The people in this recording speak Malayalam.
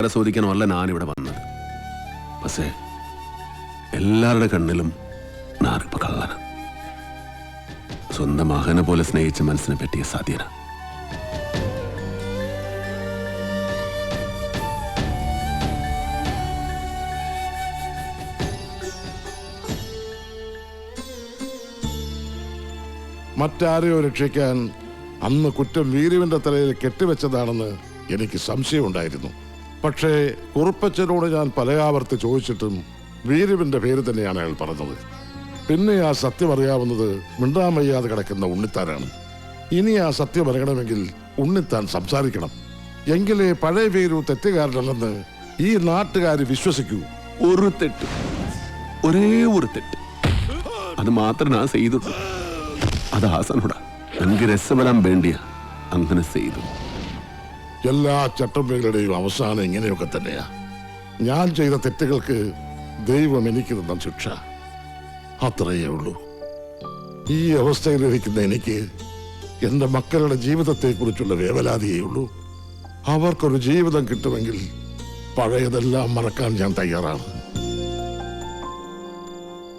പരിശോധിക്കാനല്ല ഞാനിവിടെ വന്നത്. പക്ഷേ എല്ലാവരുടെ കണ്ണിലും ഞാനിപ്പോ കള്ളന. സ്വന്തം മകനെ പോലെ സ്നേഹിച്ച മനസ്സിനെ പറ്റിയ സാധ്യത. മറ്റാരെയോ രക്ഷിക്കാൻ അന്ന് കുറ്റം വീരുവിന്റെ തലയിൽ കെട്ടിവെച്ചതാണെന്ന് എനിക്ക് സംശയമുണ്ടായിരുന്നു. പക്ഷേ കുറുപ്പച്ചനോട് ഞാൻ പലയാവർത്തി ചോദിച്ചിട്ടും വീരുവിന്റെ പേര് തന്നെയാണ് അയാൾ പറഞ്ഞത്. പിന്നെ ആ സത്യം അറിയാവുന്നത് മിണ്ടാമയ്യാതെ കിടക്കുന്ന ഉണ്ണിത്താനാണ്. ഇനി ആ സത്യം അറിയണമെങ്കിൽ ഉണ്ണിത്താൻ സംസാരിക്കണം. എങ്കിലേ പഴയ വീരു തെറ്റുകാരനല്ലെന്ന് ഈ നാട്ടുകാർ വിശ്വസിക്കൂ. ഒരു തെറ്റ്, ഒരേ ഒരു തെറ്റ്, അത് മാത്രം ഞാൻ ചെയ്തിട്ടു. അത് ഹാസനോടാ എനിക്ക് രസവരാൻ വേണ്ടിയ അങ്ങനെ ചെയ്തു. എല്ലാ ചട്ടമ്പികളുടെയും അവസാനം ഇങ്ങനെയൊക്കെ തന്നെയാ. ഞാൻ ചെയ്ത തെറ്റുകൾക്ക് ദൈവം എനിക്ക് തന്ന ശിക്ഷ അത്രയേ ഉള്ളൂ. ഈ അവസ്ഥയിലിരിക്കുന്ന എനിക്ക് എൻ്റെ മക്കളുടെ ജീവിതത്തെക്കുറിച്ചുള്ള വേവലാതിയേ ഉള്ളൂ. അവർക്കൊരു ജീവിതം കിട്ടുമെങ്കിൽ പഴയതെല്ലാം മറക്കാൻ ഞാൻ തയ്യാറാണ്.